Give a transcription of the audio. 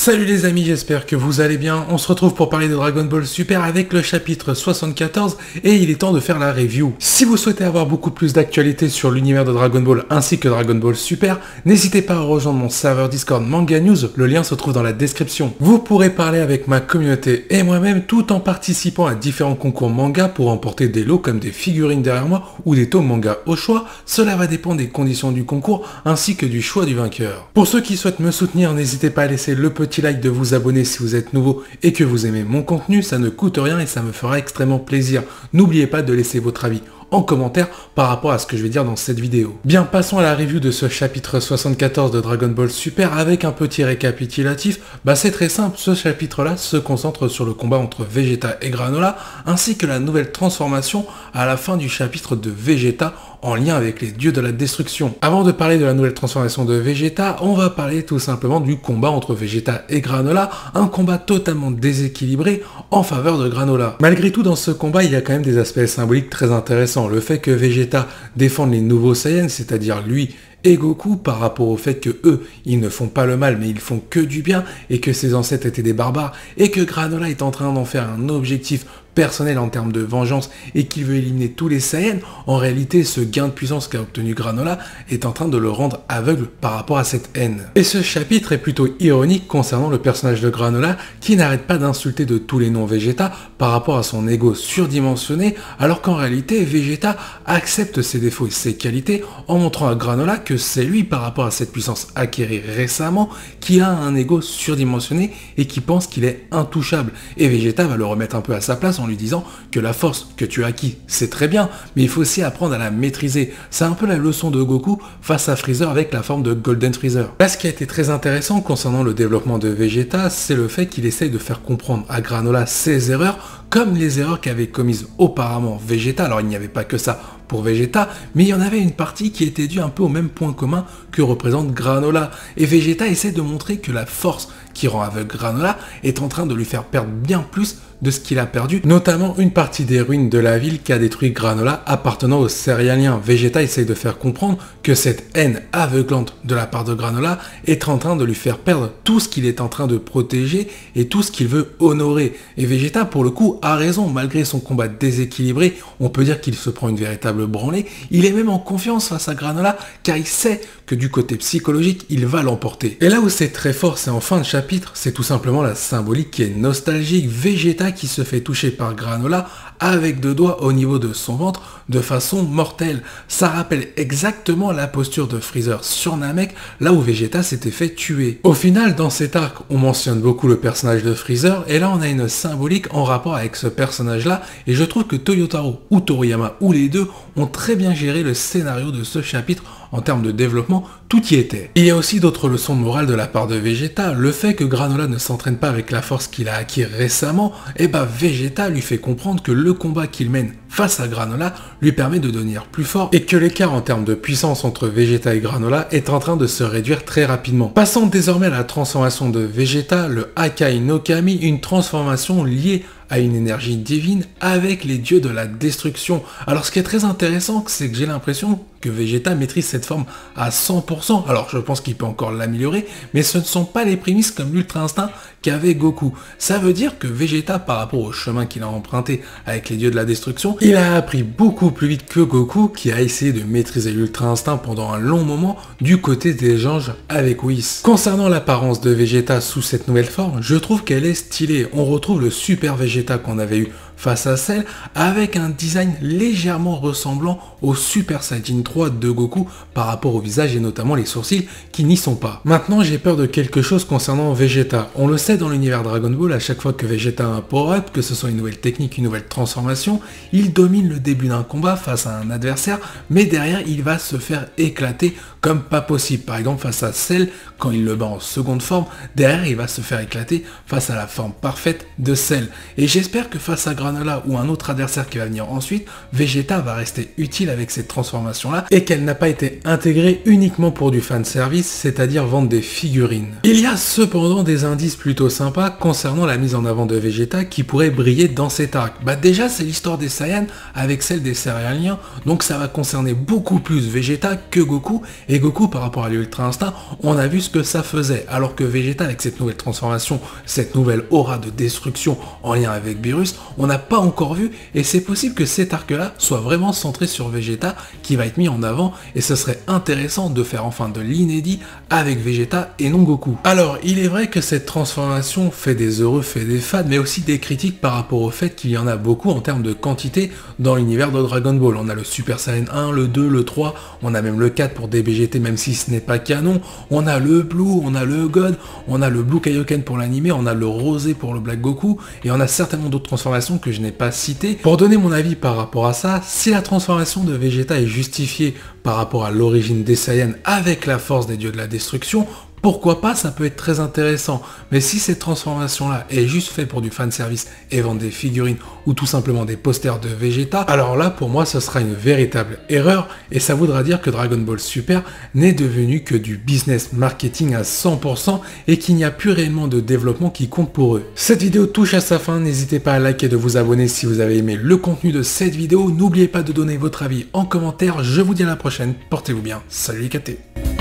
Salut les amis, j'espère que vous allez bien. On se retrouve pour parler de Dragon Ball Super avec le chapitre 74 et il est temps de faire la review. Si vous souhaitez avoir beaucoup plus d'actualité sur l'univers de Dragon Ball ainsi que Dragon Ball Super, n'hésitez pas à rejoindre mon serveur Discord Manga News, le lien se trouve dans la description. Vous pourrez parler avec ma communauté et moi-même tout en participant à différents concours manga pour remporter des lots comme des figurines derrière moi ou des tomes manga au choix. Cela va dépendre des conditions du concours ainsi que du choix du vainqueur. Pour ceux qui souhaitent me soutenir, n'hésitez pas à laisser le petit like, de vous abonner si vous êtes nouveau et que vous aimez mon contenu, ça ne coûte rien et ça me fera extrêmement plaisir. N'oubliez pas de laisser votre avis en commentaire par rapport à ce que je vais dire dans cette vidéo. Bien, passons à la review de ce chapitre 74 de Dragon Ball Super avec un petit récapitulatif. C'est très simple, ce chapitre-là se concentre sur le combat entre Vegeta et Granola, ainsi que la nouvelle transformation à la fin du chapitre de Vegeta en lien avec les dieux de la destruction. Avant de parler de la nouvelle transformation de Vegeta, on va parler tout simplement du combat entre Vegeta et Granola, un combat totalement déséquilibré en faveur de Granola. Malgré tout, dans ce combat, il y a quand même des aspects symboliques très intéressants. Le fait que Vegeta défende les nouveaux Saiyans, c'est-à-dire lui et Goku, par rapport au fait que eux, ils ne font pas le mal, mais ils font que du bien, et que ses ancêtres étaient des barbares, et que Granola est en train d'en faire un objectif personnel en termes de vengeance et qu'il veut éliminer tous les Saiyans, en réalité ce gain de puissance qu'a obtenu Granola est en train de le rendre aveugle par rapport à cette haine. Et ce chapitre est plutôt ironique concernant le personnage de Granola qui n'arrête pas d'insulter de tous les noms Vegeta par rapport à son ego surdimensionné, alors qu'en réalité Vegeta accepte ses défauts et ses qualités en montrant à Granola que c'est lui par rapport à cette puissance acquérie récemment qui a un ego surdimensionné et qui pense qu'il est intouchable. Et Vegeta va le remettre un peu à sa place en lui disant que la force que tu as acquis, c'est très bien, mais il faut aussi apprendre à la maîtriser. C'est un peu la leçon de Goku face à Freezer avec la forme de Golden Freezer. Là, ce qui a été très intéressant concernant le développement de Vegeta, c'est le fait qu'il essaye de faire comprendre à Granola ses erreurs, comme les erreurs qu'avait commises auparavant Vegeta. Alors il n'y avait pas que ça pour Vegeta, mais il y en avait une partie qui était due un peu au même point commun que représente Granola. Et Vegeta essaie de montrer que la force qui rend aveugle Granola est en train de lui faire perdre bien plus de ce qu'il a perdu, notamment une partie des ruines de la ville qui a détruit Granola appartenant aux Céréaliens. Vegeta essaye de faire comprendre que cette haine aveuglante de la part de Granola est en train de lui faire perdre tout ce qu'il est en train de protéger et tout ce qu'il veut honorer. Et Vegeta, pour le coup, a raison. Malgré son combat déséquilibré, on peut dire qu'il se prend une véritable branlée. Il est même en confiance face à Granola car il sait que du côté psychologique, il va l'emporter. Et là où c'est très fort, c'est en fin de chapitre, c'est tout simplement la symbolique qui est nostalgique. Vegeta qui se fait toucher par Granola avec deux doigts au niveau de son ventre de façon mortelle. Ça rappelle exactement la posture de Freezer sur Namek, là où Vegeta s'était fait tuer. Au final, dans cet arc, on mentionne beaucoup le personnage de Freezer, et là on a une symbolique en rapport avec ce personnage-là, et je trouve que Toyotaro ou Toriyama, ou les deux, ont très bien géré le scénario de ce chapitre en termes de développement, tout y était. Il y a aussi d'autres leçons de morale de la part de Vegeta, le fait que Granola ne s'entraîne pas avec la force qu'il a acquis récemment, et Vegeta lui fait comprendre que le combat qu'il mène face à Granola lui permet de devenir plus fort et que l'écart en termes de puissance entre Vegeta et Granola est en train de se réduire très rapidement. Passons désormais à la transformation de Vegeta, le Hakai no Kami, une transformation liée à une énergie divine avec les dieux de la destruction. Alors ce qui est très intéressant, c'est que j'ai l'impression que Vegeta maîtrise cette forme à 100%. Alors je pense qu'il peut encore l'améliorer, mais ce ne sont pas les prémices comme l'Ultra Instinct qu'avait Goku. Ça veut dire que Vegeta, par rapport au chemin qu'il a emprunté avec les dieux de la destruction, il a appris beaucoup plus vite que Goku, qui a essayé de maîtriser l'Ultra Instinct pendant un long moment du côté des anges avec Whis. Concernant l'apparence de Vegeta sous cette nouvelle forme, je trouve qu'elle est stylée. On retrouve le super Vegeta qu'on avait eu face à Cell, avec un design légèrement ressemblant au Super Saiyan 3 de Goku par rapport au visage et notamment les sourcils qui n'y sont pas. Maintenant, j'ai peur de quelque chose concernant Vegeta. On le sait dans l'univers Dragon Ball, à chaque fois que Vegeta a un power-up, que ce soit une nouvelle technique, une nouvelle transformation, il domine le début d'un combat face à un adversaire, mais derrière, il va se faire éclater comme pas possible. Par exemple, face à Cell, quand il le bat en seconde forme, derrière, il va se faire éclater face à la forme parfaite de Cell. Et j'espère que face à Granola, Granola ou un autre adversaire qui va venir ensuite, Vegeta va rester utile avec cette transformation-là et qu'elle n'a pas été intégrée uniquement pour du fanservice, c'est-à-dire vendre des figurines. Il y a cependant des indices plutôt sympas concernant la mise en avant de Vegeta qui pourrait briller dans cet arc. Bah déjà c'est l'histoire des Saiyans avec celle des céréaliens, donc ça va concerner beaucoup plus Vegeta que Goku, et Goku par rapport à l'Ultra Instinct, on a vu ce que ça faisait, alors que Vegeta avec cette nouvelle transformation, cette nouvelle aura de destruction en lien avec Beerus, on n'a pas encore vu, et c'est possible que cet arc-là soit vraiment centré sur Vegeta qui va être mis en avant, et ce serait intéressant de faire enfin de l'inédit avec Vegeta et non Goku. Alors il est vrai que cette transformation fait des heureux, fait des fans, mais aussi des critiques par rapport au fait qu'il y en a beaucoup en termes de quantité dans l'univers de Dragon Ball. On a le Super Saiyan 1, le 2, le 3, on a même le 4 pour DBGT même si ce n'est pas canon, on a le Blue, on a le God, on a le Blue Kaioken pour l'animé, on a le Rosé pour le Black Goku, et on a certainement d'autres transformations que je n'ai pas citées. Pour donner mon avis par rapport à ça, si la transformation de Vegeta est justifiée par rapport à l'origine des Saiyans avec la force des dieux de la destruction, pourquoi pas, ça peut être très intéressant. Mais si cette transformation-là est juste faite pour du fanservice et vendre des figurines ou tout simplement des posters de Vegeta, alors là, pour moi, ce sera une véritable erreur et ça voudra dire que Dragon Ball Super n'est devenu que du business marketing à 100% et qu'il n'y a plus réellement de développement qui compte pour eux. Cette vidéo touche à sa fin, n'hésitez pas à liker et de vous abonner si vous avez aimé le contenu de cette vidéo. N'oubliez pas de donner votre avis en commentaire. Je vous dis à la prochaine, portez-vous bien. Salut les KT.